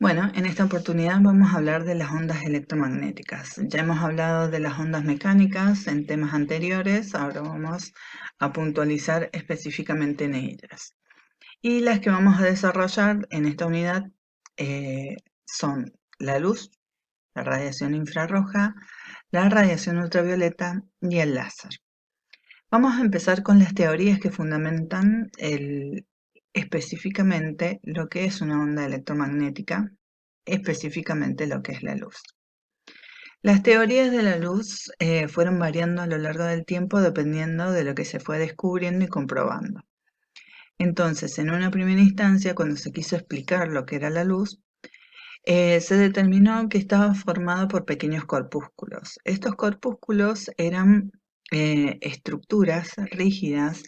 Bueno, en esta oportunidad vamos a hablar de las ondas electromagnéticas. Ya hemos hablado de las ondas mecánicas en temas anteriores, ahora vamos a puntualizar específicamente en ellas. Y las que vamos a desarrollar en esta unidad son la luz, la radiación infrarroja, la radiación ultravioleta y el láser. Vamos a empezar con las teorías que fundamentan específicamente lo que es una onda electromagnética, específicamente lo que es la luz. Las teorías de la luz fueron variando a lo largo del tiempo dependiendo de lo que se fue descubriendo y comprobando. Entonces, en una primera instancia, cuando se quiso explicar lo que era la luz, se determinó que estaba formado por pequeños corpúsculos. Estos corpúsculos eran estructuras rígidas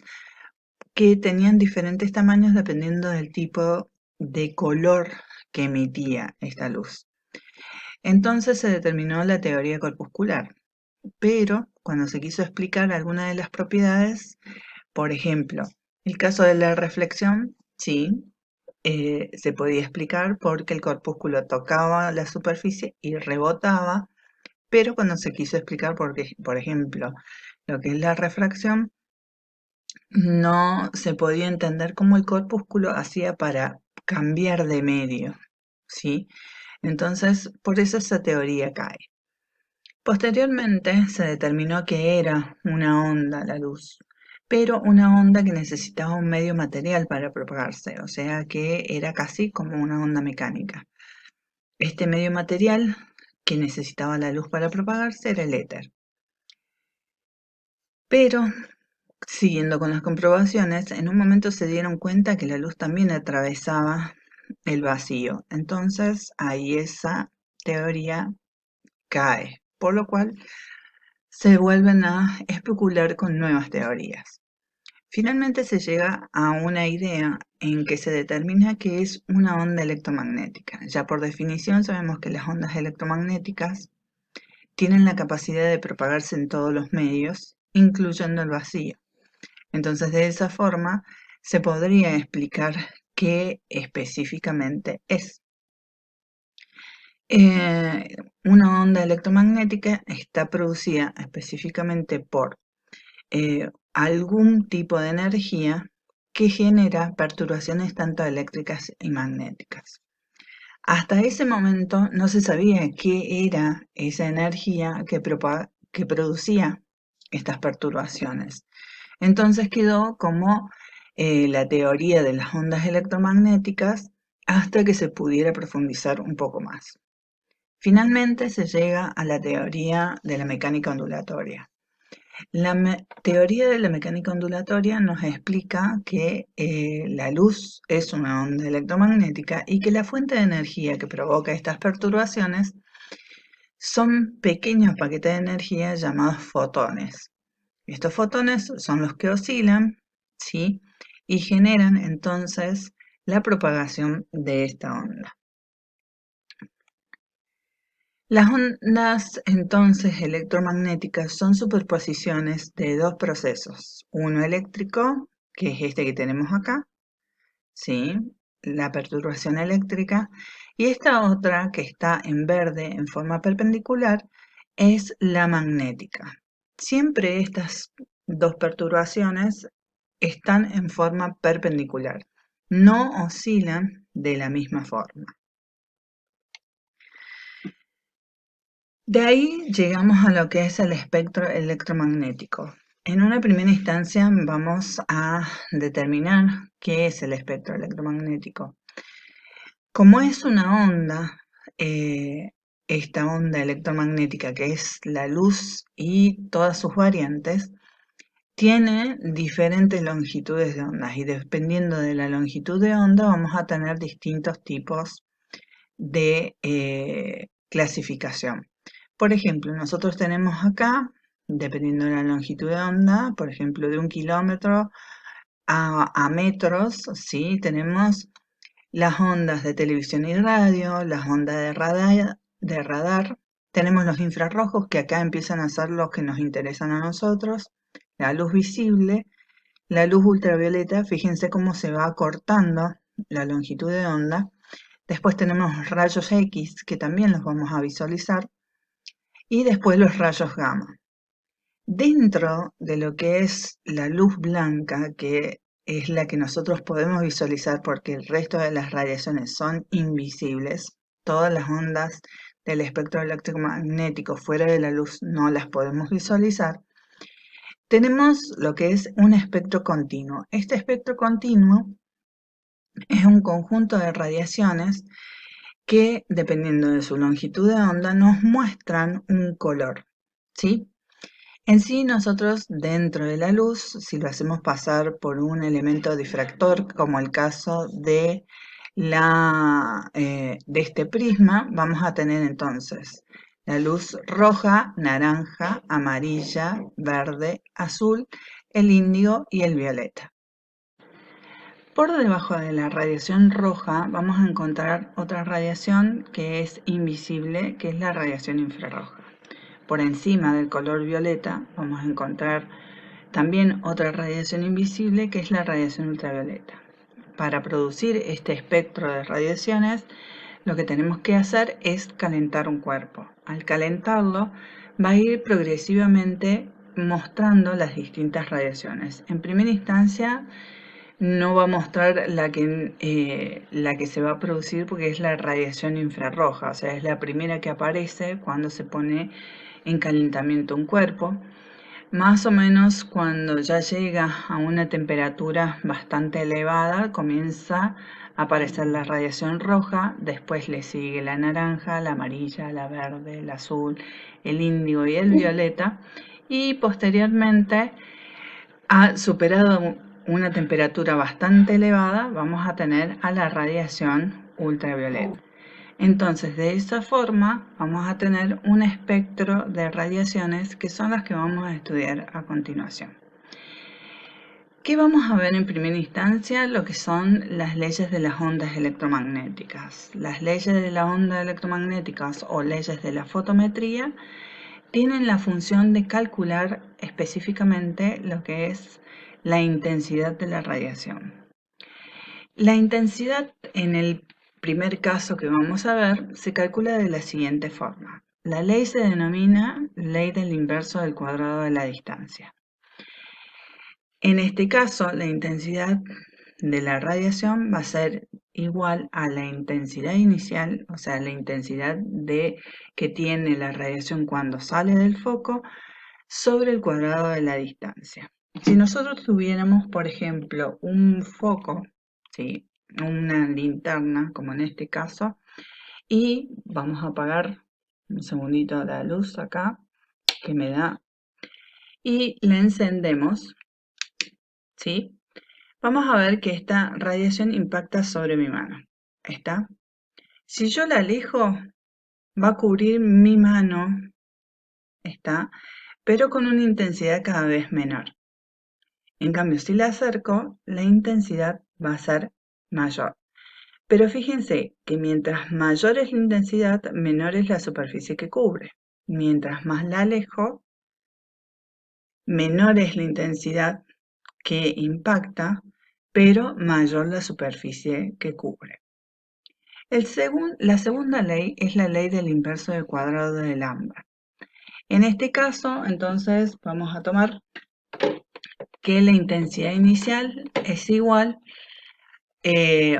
que tenían diferentes tamaños dependiendo del tipo de color que emitía esta luz. Entonces se determinó la teoría corpuscular, pero cuando se quiso explicar alguna de las propiedades, por ejemplo, el caso de la reflexión, sí, se podía explicar porque el corpúsculo tocaba la superficie y rebotaba, pero cuando se quiso explicar, por ejemplo, lo que es la refracción, no se podía entender cómo el corpúsculo hacía para cambiar de medio, ¿sí? Entonces, por eso esa teoría cae. Posteriormente se determinó que era una onda la luz, pero una onda que necesitaba un medio material para propagarse, o sea que era casi como una onda mecánica. Este medio material que necesitaba la luz para propagarse era el éter. Pero, siguiendo con las comprobaciones, en un momento se dieron cuenta que la luz también atravesaba el vacío. Entonces, ahí esa teoría cae, por lo cual se vuelven a especular con nuevas teorías. Finalmente se llega a una idea en que se determina que es una onda electromagnética. Ya por definición sabemos que las ondas electromagnéticas tienen la capacidad de propagarse en todos los medios, incluyendo el vacío. Entonces, de esa forma se podría explicar qué específicamente es. Una onda electromagnética está producida específicamente por algún tipo de energía que genera perturbaciones tanto eléctricas y magnéticas. Hasta ese momento no se sabía qué era esa energía que producía estas perturbaciones. Entonces quedó como la teoría de las ondas electromagnéticas hasta que se pudiera profundizar un poco más. Finalmente se llega a la teoría de la mecánica ondulatoria. La teoría de la mecánica ondulatoria nos explica que la luz es una onda electromagnética y que la fuente de energía que provoca estas perturbaciones son pequeños paquetes de energía llamados fotones. Estos fotones son los que oscilan, ¿sí? Y generan entonces la propagación de esta onda. Las ondas entonces electromagnéticas son superposiciones de dos procesos, uno eléctrico, que es este que tenemos acá, ¿sí? La perturbación eléctrica, y esta otra que está en verde en forma perpendicular es la magnética. Siempre estas dos perturbaciones están en forma perpendicular, no oscilan de la misma forma. De ahí llegamos a lo que es el espectro electromagnético. En una primera instancia vamos a determinar qué es el espectro electromagnético. Como es una onda, esta onda electromagnética que es la luz y todas sus variantes, tiene diferentes longitudes de ondas y dependiendo de la longitud de onda vamos a tener distintos tipos de clasificación. Por ejemplo, nosotros tenemos acá, dependiendo de la longitud de onda, por ejemplo, de 1 kilómetro a metros, ¿sí? Tenemos las ondas de televisión y radio, las ondas de radar. Tenemos los infrarrojos, que acá empiezan a ser los que nos interesan a nosotros, la luz visible, la luz ultravioleta, fíjense cómo se va acortando la longitud de onda. Después tenemos rayos X, que también los vamos a visualizar, y después los rayos gamma. Dentro de lo que es la luz blanca, que es la que nosotros podemos visualizar porque el resto de las radiaciones son invisibles, todas las ondas del espectro electromagnético fuera de la luz no las podemos visualizar, tenemos lo que es un espectro continuo. Este espectro continuo es un conjunto de radiaciones que, dependiendo de su longitud de onda, nos muestran un color, ¿sí? En sí, nosotros dentro de la luz, si lo hacemos pasar por un elemento difractor, como el caso de este prisma, vamos a tener entonces la luz roja, naranja, amarilla, verde, azul, el índigo y el violeta. Por debajo de la radiación roja vamos a encontrar otra radiación que es invisible, que es la radiación infrarroja. Por encima del color violeta vamos a encontrar también otra radiación invisible, que es la radiación ultravioleta. Para producir este espectro de radiaciones, lo que tenemos que hacer es calentar un cuerpo. Al calentarlo, va a ir progresivamente mostrando las distintas radiaciones. En primera instancia, no va a mostrar la que se va a producir porque es la radiación infrarroja, o sea, es la primera que aparece cuando se pone en calentamiento un cuerpo. Más o menos cuando ya llega a una temperatura bastante elevada, comienza a aparecer la radiación roja, después le sigue la naranja, la amarilla, la verde, el azul, el índigo y el violeta, y posteriormente, ha superado una temperatura bastante elevada, vamos a tener a la radiación ultravioleta. Entonces, de esa forma, vamos a tener un espectro de radiaciones que son las que vamos a estudiar a continuación. ¿Qué vamos a ver en primera instancia? Lo que son las leyes de las ondas electromagnéticas. Las leyes de las ondas electromagnéticas o leyes de la fotometría tienen la función de calcular específicamente lo que es la intensidad de la radiación. La intensidad en el primer caso que vamos a ver se calcula de la siguiente forma. La ley se denomina ley del inverso del cuadrado de la distancia. En este caso, la intensidad de la radiación va a ser igual a la intensidad inicial, o sea, la intensidad que tiene la radiación cuando sale del foco, sobre el cuadrado de la distancia. Si nosotros tuviéramos, por ejemplo, un foco, ¿sí?, una linterna, como en este caso, y vamos a apagar un segundito la luz acá, que me da, y la encendemos, ¿sí? Vamos a ver que esta radiación impacta sobre mi mano. ¿Está? Si yo la alejo, va a cubrir mi mano, ¿está?, pero con una intensidad cada vez menor. En cambio, si la acerco, la intensidad va a ser mayor. Pero fíjense que mientras mayor es la intensidad, menor es la superficie que cubre. Mientras más la alejo, menor es la intensidad que impacta, pero mayor la superficie que cubre. La segunda ley es la ley del inverso del cuadrado de Lambda. En este caso, entonces, vamos a tomar que la intensidad inicial es igual,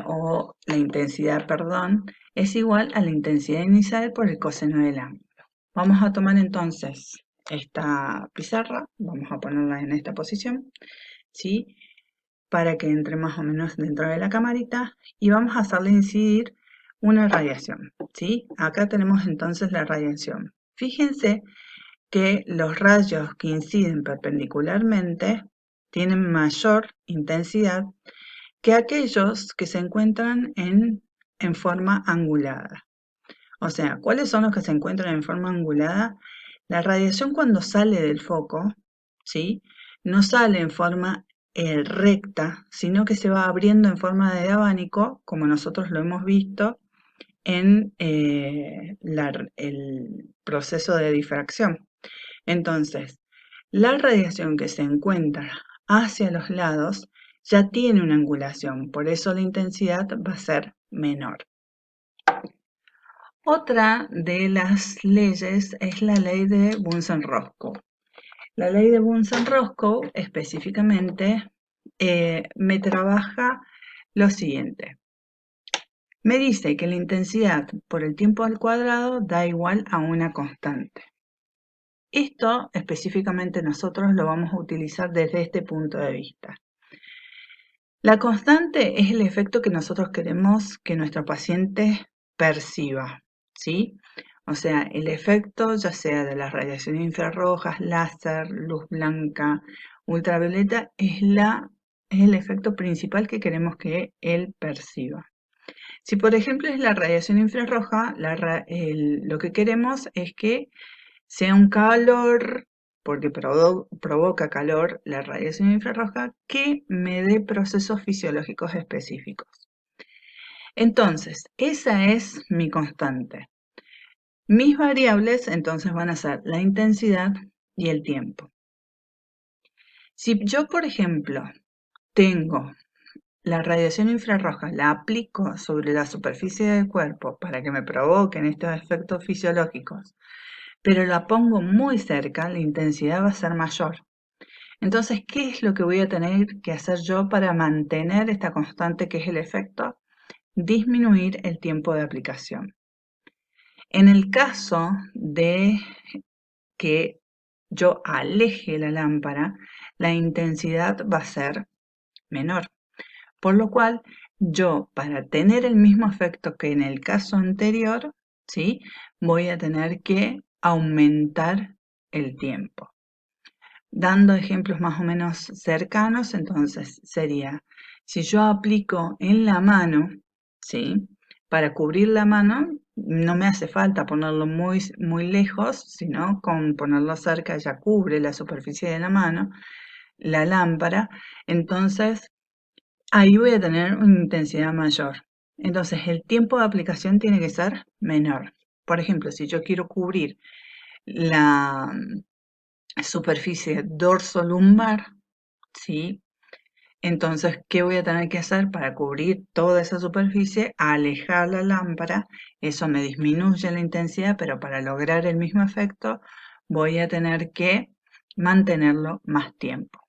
o la intensidad, perdón, es igual a la intensidad inicial por el coseno del ángulo. Vamos a tomar entonces esta pizarra, vamos a ponerla en esta posición, ¿sí?, para que entre más o menos dentro de la camarita, y vamos a hacerle incidir una radiación, ¿sí? Acá tenemos entonces la radiación. Fíjense que los rayos que inciden perpendicularmente tienen mayor intensidad que aquellos que se encuentran en forma angulada. O sea, ¿cuáles son los que se encuentran en forma angulada? La radiación cuando sale del foco, ¿sí?, no sale en forma recta, sino que se va abriendo en forma de abanico, como nosotros lo hemos visto en el proceso de difracción. Entonces, la radiación que se encuentra hacia los lados ya tiene una angulación, por eso la intensidad va a ser menor. Otra de las leyes es la ley de Bunsen-Roscoe. La ley de Bunsen-Roscoe específicamente me trabaja lo siguiente. Me dice que la intensidad por el tiempo al cuadrado da igual a una constante. Esto específicamente nosotros lo vamos a utilizar desde este punto de vista. La constante es el efecto que nosotros queremos que nuestro paciente perciba, ¿sí? O sea, el efecto ya sea de las radiaciones infrarrojas, láser, luz blanca, ultravioleta, es el efecto principal que queremos que él perciba. Si por ejemplo es la radiación infrarroja, lo que queremos es que sea un calor, porque provoca calor la radiación infrarroja, que me dé procesos fisiológicos específicos. Entonces, esa es mi constante. Mis variables entonces van a ser la intensidad y el tiempo. Si yo, por ejemplo, tengo la radiación infrarroja, la aplico sobre la superficie del cuerpo para que me provoquen estos efectos fisiológicos, pero la pongo muy cerca, la intensidad va a ser mayor. Entonces, ¿qué es lo que voy a tener que hacer yo para mantener esta constante que es el efecto? Disminuir el tiempo de aplicación. En el caso de que yo aleje la lámpara, la intensidad va a ser menor. Por lo cual, yo para tener el mismo efecto que en el caso anterior, ¿sí? Voy a tener que aumentar el tiempo. Dando ejemplos más o menos cercanos, entonces sería, si yo aplico en la mano, ¿sí? Para cubrir la mano, no me hace falta ponerlo muy, muy lejos, sino con ponerlo cerca ya cubre la superficie de la mano, la lámpara, entonces ahí voy a tener una intensidad mayor. Entonces el tiempo de aplicación tiene que ser menor. Por ejemplo, si yo quiero cubrir la superficie dorsolumbar, ¿sí? Entonces, ¿qué voy a tener que hacer para cubrir toda esa superficie? Alejar la lámpara, eso me disminuye la intensidad, pero para lograr el mismo efecto voy a tener que mantenerlo más tiempo.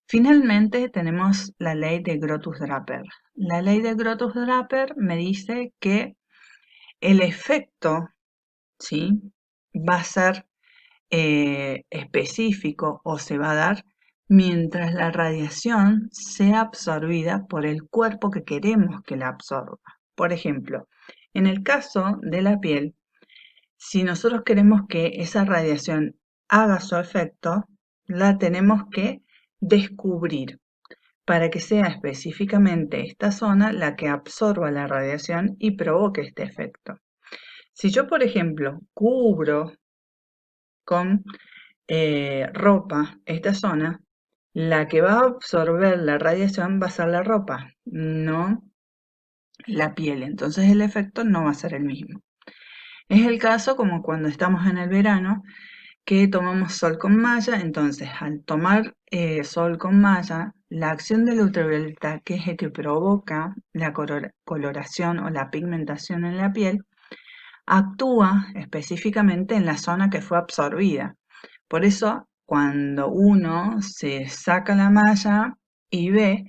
Finalmente tenemos la ley de Grotus-Draper. La ley de Grotus-Draper me dice que el efecto, ¿sí? Va a ser específico o se va a dar mientras la radiación sea absorbida por el cuerpo que queremos que la absorba. Por ejemplo, en el caso de la piel, si nosotros queremos que esa radiación haga su efecto, la tenemos que descubrir para que sea específicamente esta zona la que absorba la radiación y provoque este efecto. Si yo, por ejemplo, cubro con ropa esta zona, la que va a absorber la radiación va a ser la ropa, no la piel. Entonces el efecto no va a ser el mismo. Es el caso como cuando estamos en el verano que tomamos sol con malla. Entonces al tomar sol con malla, la acción del ultravioleta, que es el que provoca la coloración o la pigmentación en la piel, actúa específicamente en la zona que fue absorbida. Por eso, cuando uno se saca la malla y ve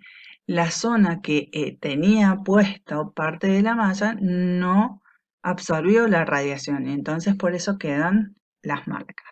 la zona que tenía puesta parte de la malla, no absorbió la radiación. Entonces, por eso quedan las marcas.